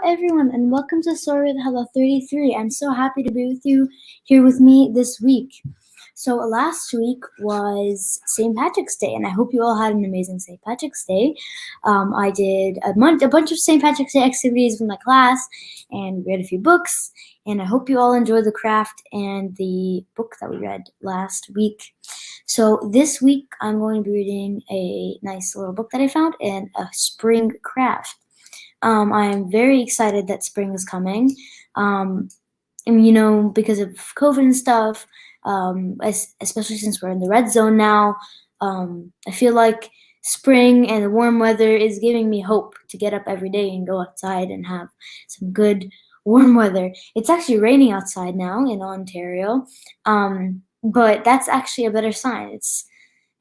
everyone, and welcome to Story with Hala 33. I'm so happy to be with you here with me this week. So last week was St. Patrick's Day, and I hope you all had an amazing St. Patrick's Day. I did a bunch of St. Patrick's Day activities with my class, and read a few books, and I hope you all enjoyed the craft and the book that we read last week. So this week, I'm going to be reading a nice little book that I found, and a spring craft. I'm very excited that spring is coming. And because of COVID and stuff, especially since we're in the red zone now, I feel like spring and the warm weather is giving me hope to get up every day and go outside and have some good warm weather. It's actually raining outside now in Ontario, but that's actually a better sign.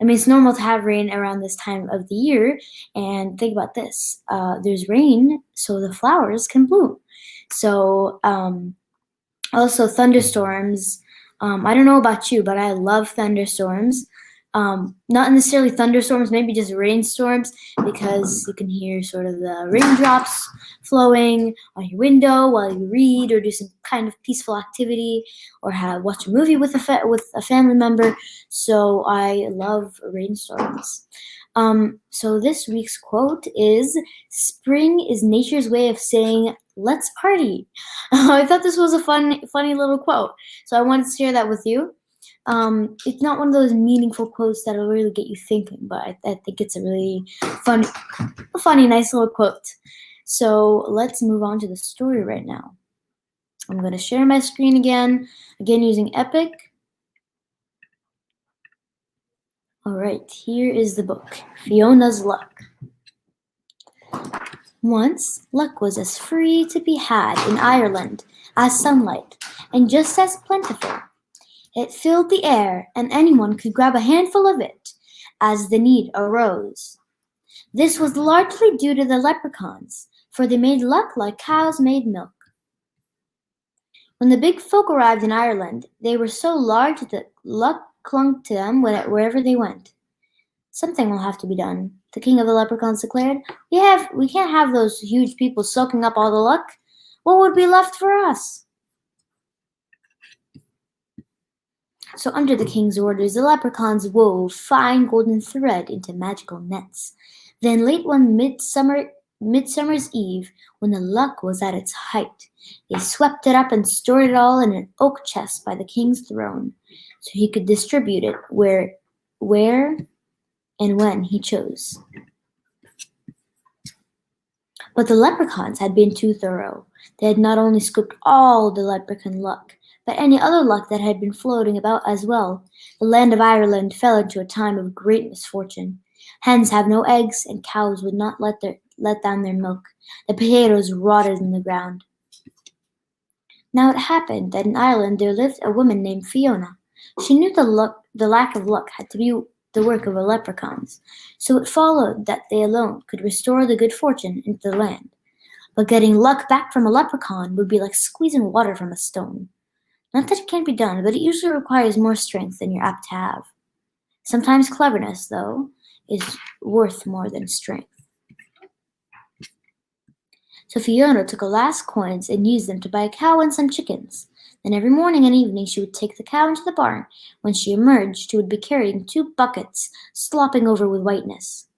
It's normal to have rain around this time of the year, and think about this. There's rain, so the flowers can bloom. So also thunderstorms. I don't know about you, but I love thunderstorms. Not necessarily thunderstorms, maybe just rainstorms, because you can hear sort of the raindrops flowing on your window while you read or do some kind of peaceful activity, or watch a movie with a family member. So I love rainstorms. So this week's quote is, "Spring is nature's way of saying, let's party." I thought this was a funny little quote, so I wanted to share that with you. It's not one of those meaningful quotes that'll really get you thinking, but I think it's a really funny, nice little quote. So let's move on to the story right now. I'm going to share my screen again using Epic. All right, here is the book, Fiona's Luck. Once, luck was as free to be had in Ireland as sunlight, and just as plentiful. It filled the air, and anyone could grab a handful of it as the need arose. This was largely due to the leprechauns, for they made luck like cows made milk. When the big folk arrived in Ireland, they were so large that luck clung to them wherever they went. "Something will have to be done," the king of the leprechauns declared. We can't have those huge people soaking up all the luck. What would be left for us?" So under the king's orders, the leprechauns wove fine golden thread into magical nets. Then late one midsummer's eve, when the luck was at its height, they swept it up and stored it all in an oak chest by the king's throne, so he could distribute it where and when he chose. But the leprechauns had been too thorough. They had not only scooped all the leprechaun luck, but any other luck that had been floating about as well. The land of Ireland fell into a time of great misfortune. Hens have no eggs, and cows would not let down their milk. The potatoes rotted in the ground. Now it happened that in Ireland there lived a woman named Fiona. She knew the lack of luck had to be the work of the leprechauns, so it followed that they alone could restore the good fortune into the land. But getting luck back from a leprechaun would be like squeezing water from a stone. Not that it can't be done, but it usually requires more strength than you're apt to have. Sometimes cleverness, though, is worth more than strength. So Fiona took her last coins and used them to buy a cow and some chickens. Then every morning and evening she would take the cow into the barn. When she emerged, she would be carrying 2 buckets, slopping over with whiteness.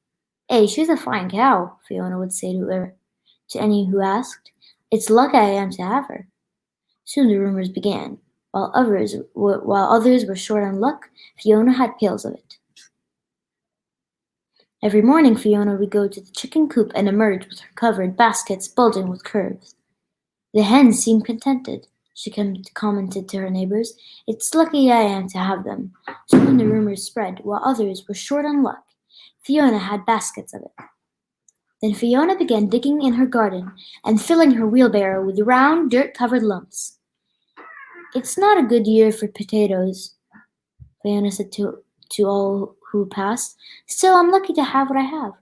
"Hey, she's a fine cow," Fiona would say to any who asked. "It's lucky I am to have her." Soon the rumors began. While others were short on luck, Fiona had pails of it. Every morning Fiona would go to the chicken coop and emerge with her covered baskets bulging with curves. The hens seemed contented. She commented to her neighbors. "It's lucky I am to have them." Soon the rumors spread. While others were short on luck, Fiona had baskets of it. Then Fiona began digging in her garden and filling her wheelbarrow with round, dirt-covered lumps. "It's not a good year for potatoes," Fiona said to all who passed. "Still, I'm lucky to have what I have."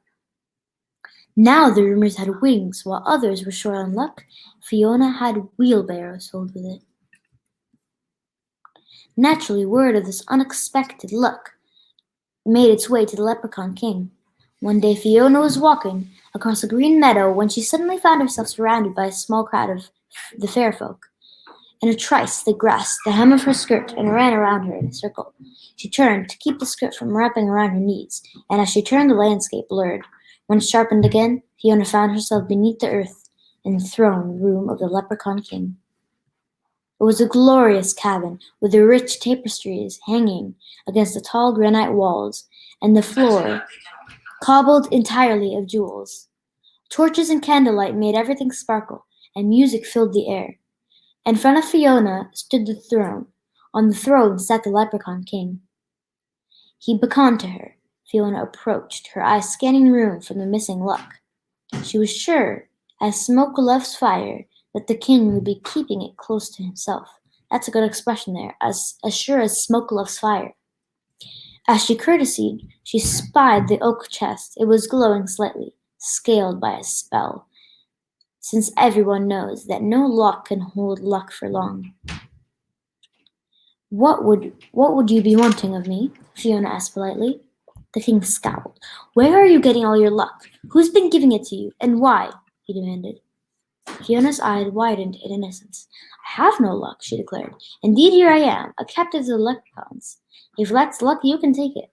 Now the rumors had wings. While others were short on luck, Fiona had wheelbarrows filled with it. Naturally, word of this unexpected luck made its way to the leprechaun king. One day Fiona was walking across a green meadow when she suddenly found herself surrounded by a small crowd of the fair folk. In a trice they grasped the hem of her skirt and ran around her in a circle. She turned to keep the skirt from wrapping around her knees, and as she turned the landscape blurred. When sharpened again, Fiona found herself beneath the earth in the throne room of the Leprechaun King. It was a glorious cabin with the rich tapestries hanging against the tall granite walls and the floor cobbled entirely of jewels. Torches and candlelight made everything sparkle, and music filled the air. In front of Fiona stood the throne. On the throne sat the Leprechaun King. He beckoned to her. Fiona approached, her eyes scanning the room for the missing luck. She was sure, as smoke loves fire, that the king would be keeping it close to himself. That's a good expression there, as sure as smoke loves fire. As she courtesied, she spied the oak chest. It was glowing slightly, scaled by a spell, since everyone knows that no lock can hold luck for long. What would you be wanting of me? Fiona asked politely. The king scowled. Where are you getting all your luck? Who's been giving it to you, and why? He demanded. Fiona's eyes widened in innocence. I have no luck, she declared. Indeed, here I am, a captive of the leprechauns. If that's luck, you can take it.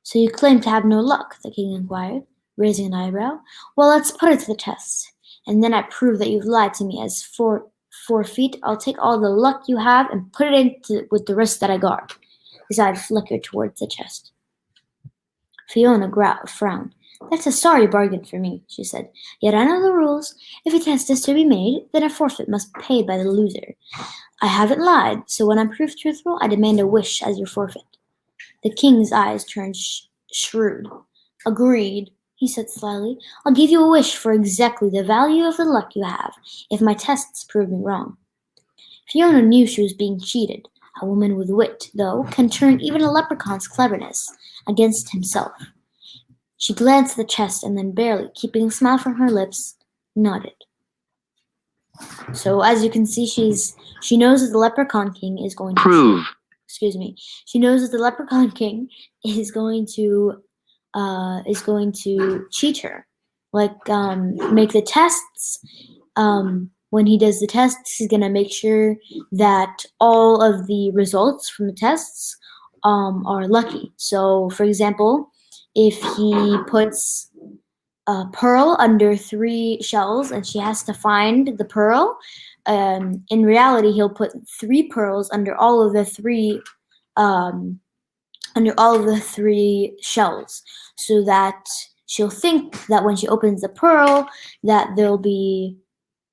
So you claim to have no luck? The king inquired, raising an eyebrow. Well, let's put it to the test, and then I prove that you've lied to me as 4 feet. I'll take all the luck you have and put it in with the rest that I guard. His eye flickered towards the chest. Fiona frowned. That's a sorry bargain for me, she said. Yet I know the rules. If a test is to be made, then a forfeit must be paid by the loser. I haven't lied, so when I'm proved truthful, I demand a wish as your forfeit. The king's eyes turned shrewd. Agreed, he said slyly. I'll give you a wish for exactly the value of the luck you have, if my tests prove me wrong. Fiona knew she was being cheated. A woman with wit, though, can turn even a leprechaun's cleverness against himself. She glanced at the chest and then, barely keeping a smile from her lips, nodded. So, as you can see, she knows that the Leprechaun King is going to Prove. She knows that the Leprechaun King is going to cheat her, make the tests. When he does the tests, he's gonna make sure that all of the results from the tests are lucky. So, for example, if he puts a pearl under 3 shells and she has to find the pearl, in reality he'll put 3 pearls under all of the 3 shells, so that she'll think that when she opens the pearl that there'll be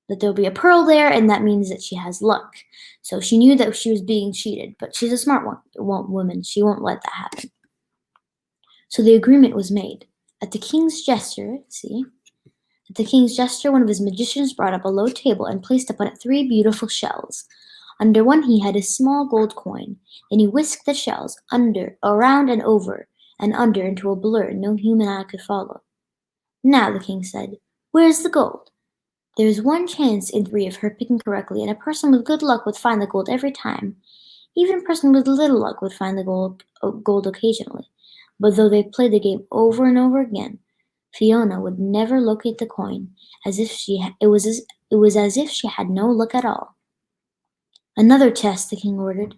a pearl there, and that means that she has luck. So she knew that she was being cheated, but she's a smart woman. She won't let that happen. So the agreement was made. At the king's gesture, one of his magicians brought up a low table and placed upon it 3 beautiful shells. Under one he had a small gold coin. Then he whisked the shells around and over, and under into a blur no human eye could follow. Now, the king said, where's the gold? There's 1 chance in 3 of her picking correctly, and a person with good luck would find the gold every time. Even a person with little luck would find the gold occasionally. But though they played the game over and over again, Fiona would never locate the coin, it was as if she had no luck at all. Another test, the king ordered.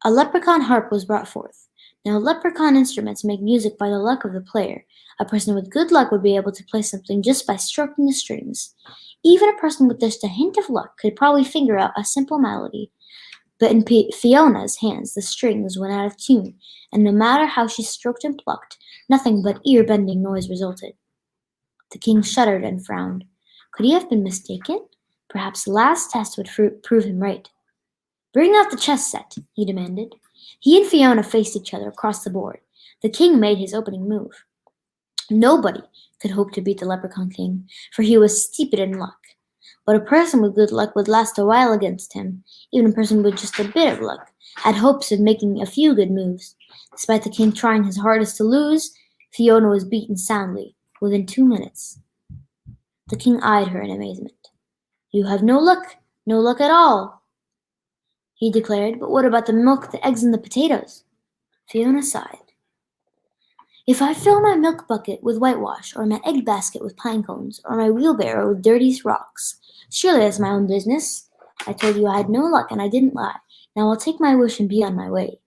A leprechaun harp was brought forth. Now, leprechaun instruments make music by the luck of the player. A person with good luck would be able to play something just by stroking the strings. Even a person with just a hint of luck could probably figure out a simple melody. But in Fiona's hands the strings went out of tune, and no matter how she stroked and plucked, nothing but ear-bending noise resulted. The king shuddered and frowned. Could he have been mistaken? Perhaps the last test would prove him right. Bring out the chess set, he demanded. He and Fiona faced each other across the board. The king made his opening move. Nobody could hope to beat the Leprechaun King, for he was steeped in luck. But a person with good luck would last a while against him. Even a person with just a bit of luck had hopes of making a few good moves. Despite the king trying his hardest to lose, Fiona was beaten soundly, within 2 minutes. The king eyed her in amazement. You have no luck at all, he declared. But what about the milk, the eggs, and the potatoes? Fiona sighed. If I fill my milk bucket with whitewash, or my egg basket with pine cones, or my wheelbarrow with dirty rocks, surely that's my own business. I told you I had no luck, and I didn't lie. Now I'll take my wish and be on my way.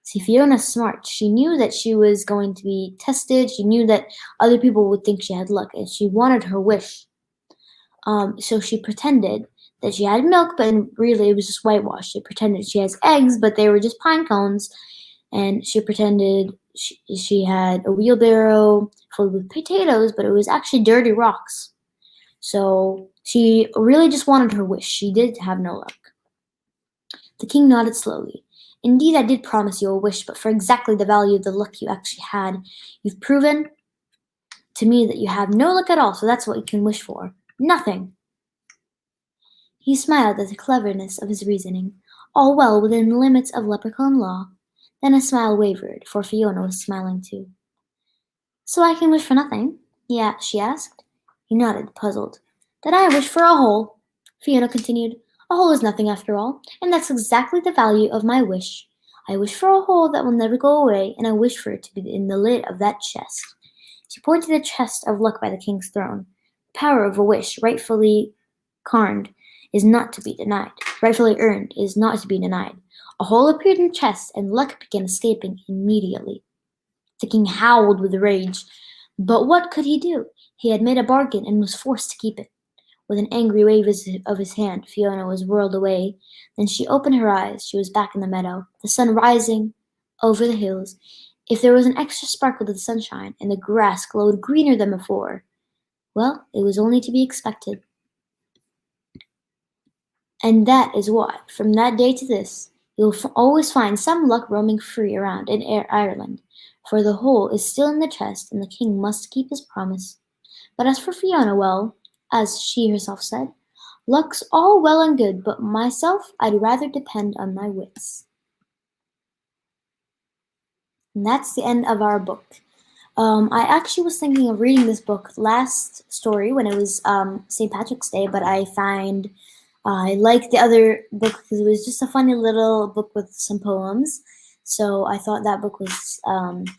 See, Fiona's smart. She knew that she was going to be tested. She knew that other people would think she had luck, and she wanted her wish. So she pretended that she had milk, but really it was just whitewash. She pretended she has eggs, but they were just pine cones. And she pretended she had a wheelbarrow filled with potatoes, but it was actually dirty rocks. So she really just wanted her wish. She did have no luck. The king nodded slowly. Indeed, I did promise you a wish, but for exactly the value of the luck you actually had. You've proven to me that you have no luck at all, so that's what you can wish for. Nothing. He smiled at the cleverness of his reasoning, all well within the limits of leprechaun law. Then his smile wavered, for Fiona was smiling too. So I can wish for nothing? Yeah, she asked. He nodded, puzzled. Then I wish for a hole, Fiona continued. A hole is nothing after all, and that's exactly the value of my wish. I wish for a hole that will never go away, and I wish for it to be in the lid of that chest. She pointed to the chest of luck by the king's throne. The power of a wish, rightfully earned, is not to be denied. A hole appeared in the chest, and luck began escaping immediately. The king howled with rage. But what could he do? He had made a bargain and was forced to keep it. With an angry wave of his hand, Fiona was whirled away. Then she opened her eyes. She was back in the meadow, the sun rising over the hills. If there was an extra sparkle to the sunshine, and the grass glowed greener than before, well, it was only to be expected. And that is why, from that day to this, you'll always find some luck roaming free around in Ireland, for the hole is still in the chest, and the king must keep his promise. But as for Fiona, well, as she herself said, luck's all well and good, but myself, I'd rather depend on my wits. And that's the end of our book. I actually was thinking of reading this book last story when it was St. Patrick's Day, but I find I liked the other book because it was just a funny little book with some poems. So I thought that book was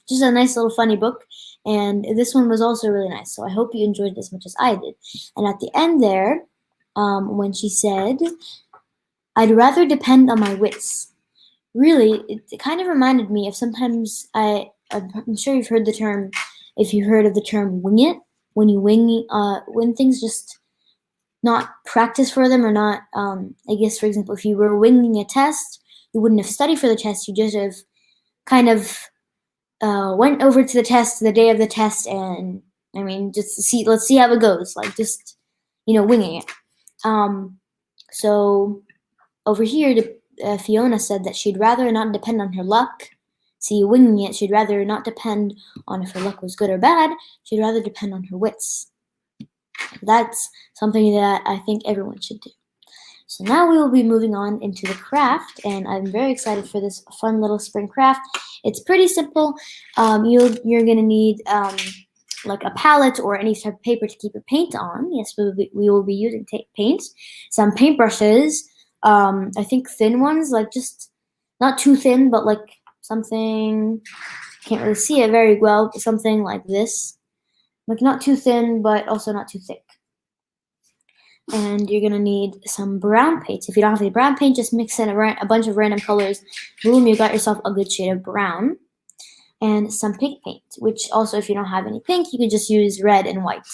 just a nice little funny book. And this one was also really nice. So I hope you enjoyed it as much as I did. And at the end there, when she said, I'd rather depend on my wits. Really, it kind of reminded me of sometimes I'm sure you've heard the term, if you heard of the term wing it, when you when things just not practice for them or not, I guess, for example, if you were winging a test, you wouldn't have studied for the test, you just have kind of went over to the test the day of the test and, I mean, just let's see how it goes, like just, winging it. So over here, Fiona said that she'd rather not depend on her luck. See, winging it, she'd rather not depend on if her luck was good or bad. She'd rather depend on her wits. That's something that I think everyone should do. So now we will be moving on into the craft, and I'm very excited for this fun little spring craft. It's pretty simple. You're going to need like a palette or any type of paper to keep your paint on. Yes, we will be using paint. Some paintbrushes, I think thin ones, like just not too thin, but like something, can't really see it very well, but something like this. Like not too thin, but also not too thick. And you're gonna need some brown paint. If you don't have any brown paint, just mix in a bunch of random colors. Boom, you got yourself a good shade of brown. And some pink paint, which also, if you don't have any pink, you can just use red and white.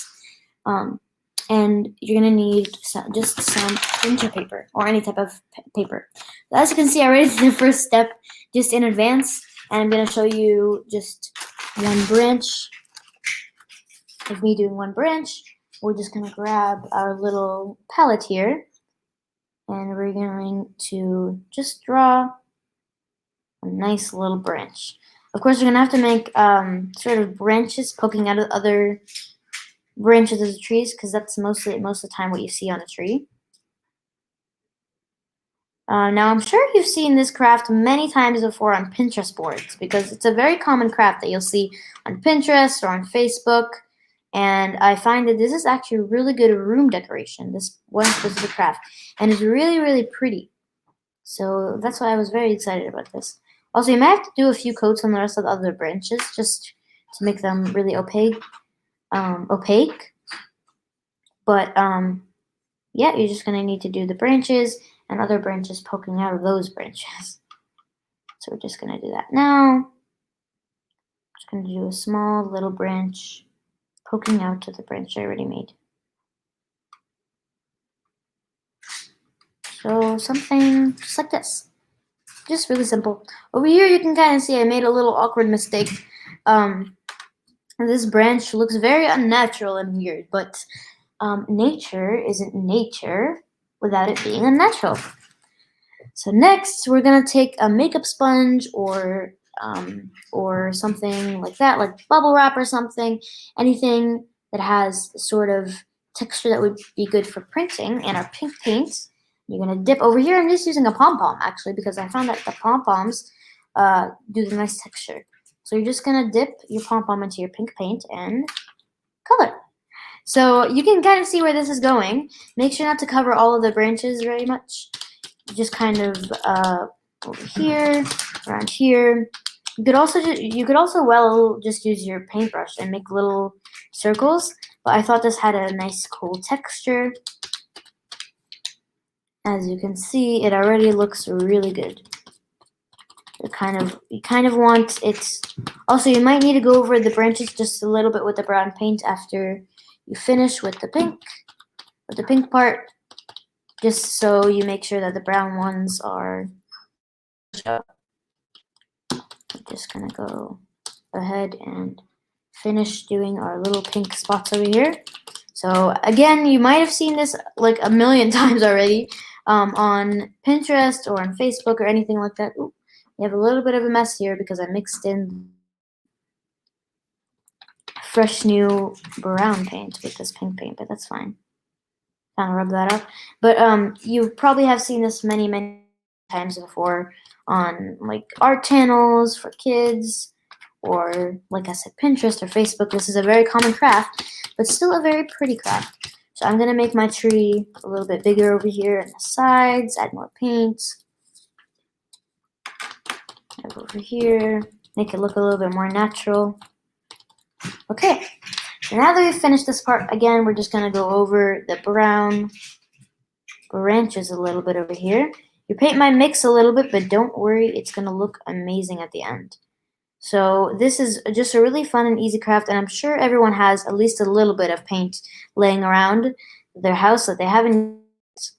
And you're gonna need just some printer paper or any type of paper. As you can see, I already did the first step just in advance, and I'm gonna show you just one branch of me doing one branch. We're just gonna grab our little palette here, and we're going to just draw a nice little branch. Of course, you're gonna have to make sort of branches poking out of other branches of the trees, because that's most of the time what you see on a tree. Now, I'm sure you've seen this craft many times before on Pinterest boards, because it's a very common craft that you'll see on Pinterest or on Facebook. And I find that this is actually a really good room decoration, this one specific craft. And it's really, really pretty. So that's why I was very excited about this. Also, you might have to do a few coats on the rest of the other branches, just to make them really opaque. But yeah, you're just gonna need to do the branches and other branches poking out of those branches. So we're just gonna do that now. Just gonna do a small little branch poking out to the branch I already made. So something just like this. Just really simple. Over here you can kind of see I made a little awkward mistake. This branch looks very unnatural and weird, but nature isn't nature without it being unnatural. So next we're gonna take a makeup sponge or something like that, like bubble wrap or something, anything that has sort of texture that would be good for printing, and our pink paint. You're gonna dip over here. I'm just using a pom-pom actually because I found that the pom-poms do the nice texture. So you're just gonna dip your pom-pom into your pink paint and color. So you can kind of see where this is going. Make sure not to cover all of the branches very much. Just kind of over here, around here. You could also just use your paintbrush and make little circles. But I thought this had a nice cool texture. As you can see, it already looks really good. You kind of want it. Also, you might need to go over the branches just a little bit with the brown paint after you finish with the pink part, just so you make sure that the brown ones are. I'm just gonna go ahead and finish doing our little pink spots over here. So again, you might have seen this like a million times already on Pinterest or on Facebook or anything like that. Ooh, we have a little bit of a mess here because I mixed in fresh new brown paint with this pink paint, but that's fine. Kind of rub that up. But you probably have seen this many times before on like art channels for kids, or like I said, Pinterest or Facebook. This is a very common craft, but still a very pretty craft. So I'm gonna make my tree a little bit bigger over here on the sides, add more paint. Over here, make it look a little bit more natural. Okay, so now that we've finished this part, again, we're just gonna go over the brown branches a little bit over here. Your paint might mix a little bit, but don't worry, it's gonna look amazing at the end. So this is just a really fun and easy craft, and I'm sure everyone has at least a little bit of paint laying around their house that they haven't used.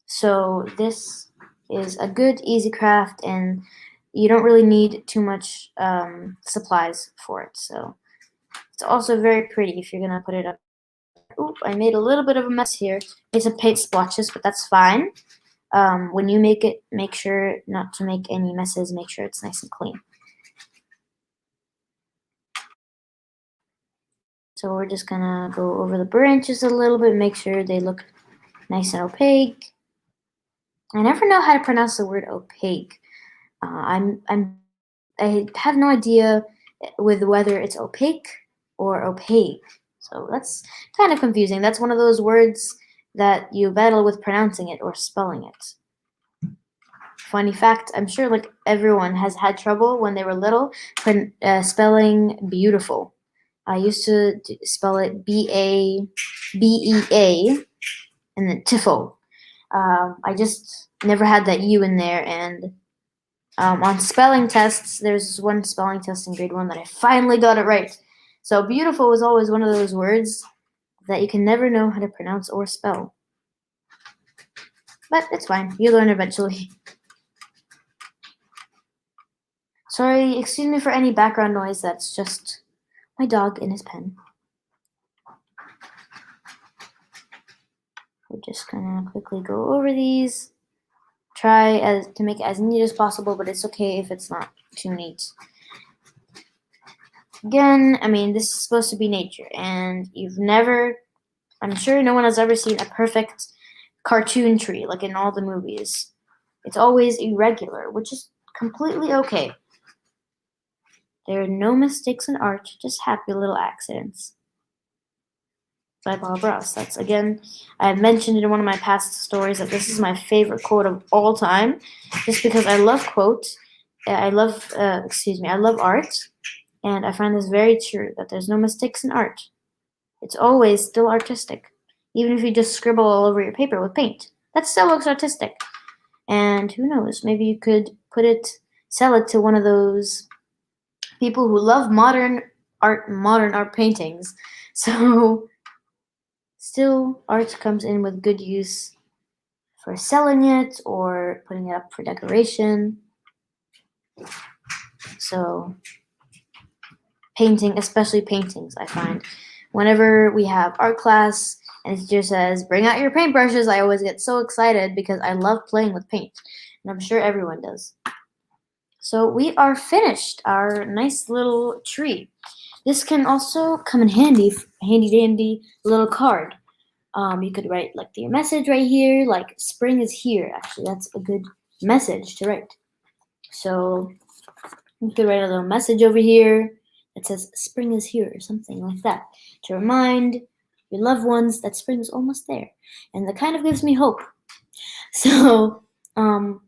So this is a good, easy craft, and you don't really need too much supplies for it. So it's also very pretty if you're gonna put it up. Oop, I made a little bit of a mess here. Made some paint splotches, but that's fine. When you make it, make sure not to make any messes. Make sure it's nice and clean. So we're just gonna go over the branches a little bit, make sure they look nice and opaque. I never know how to pronounce the word opaque. I have no idea with whether it's opaque or opaque. So that's kind of confusing. That's one of those words that you battle with pronouncing it or spelling it. Funny fact, I'm sure like everyone has had trouble when they were little spelling beautiful. I used to spell it B-A-B-E-A and then Tiffo. I just never had that U in there, and on spelling tests, there's one spelling test in grade 1 that I finally got it right. So beautiful was always one of those words that you can never know how to pronounce or spell. But it's fine, you learn eventually. Sorry, excuse me for any background noise, that's just my dog in his pen. We're just gonna quickly go over these. Try to make it as neat as possible, but it's okay if it's not too neat. Again, I mean, this is supposed to be nature, and I'm sure no one has ever seen a perfect cartoon tree like in all the movies. It's always irregular, which is completely okay. There are no mistakes in art, just happy little accidents. By Bob Ross. That's, again, I mentioned in one of my past stories that this is my favorite quote of all time, just because I love quotes. I love art, And I find this very true, that there's no mistakes in art. It's always still artistic. Even if you just scribble all over your paper with paint, that still looks artistic. And who knows, maybe you could sell it to one of those people who love modern art paintings. So still, art comes in with good use for selling it or putting it up for decoration. So painting, especially paintings, I find. Whenever we have art class and the teacher says, bring out your paintbrushes, I always get so excited because I love playing with paint. And I'm sure everyone does. So we are finished our nice little tree. This can also come in handy dandy little card. You could write like the message right here, like spring is here. Actually, that's a good message to write. So you could write a little message over here that says spring is here or something like that to remind your loved ones that spring is almost there. And that kind of gives me hope. So I'm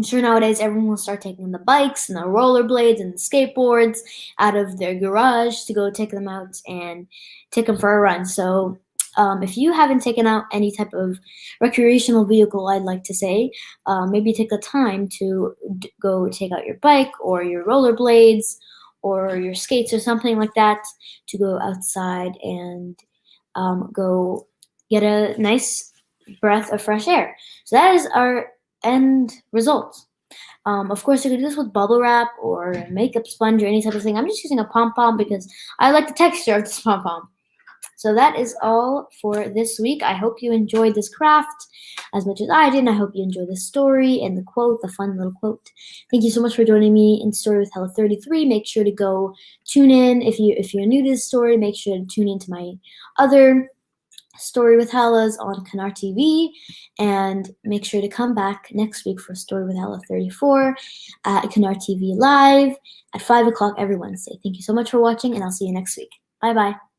sure nowadays everyone will start taking the bikes and the rollerblades and the skateboards out of their garage to go take them out and take them for a run. So if you haven't taken out any type of recreational vehicle, I'd like to say, maybe take the time to go take out your bike or your rollerblades or your skates or something like that to go outside and go get a nice breath of fresh air. So that is our end result. Of course, you could do this with bubble wrap or makeup sponge or any type of thing. I'm just using a pom-pom because I like the texture of this pom-pom. So that is all for this week. I hope you enjoyed this craft as much as I did, and I hope you enjoyed the story and the quote, the fun little quote. Thank you so much for joining me in Story with Hala 33. Make sure to go tune in. If you're new to this story, make sure to tune into my other Story with Halas on Canar TV, and make sure to come back next week for Story with Hala 34 at Canar TV Live at 5 o'clock every Wednesday. Thank you so much for watching, and I'll see you next week. Bye-bye.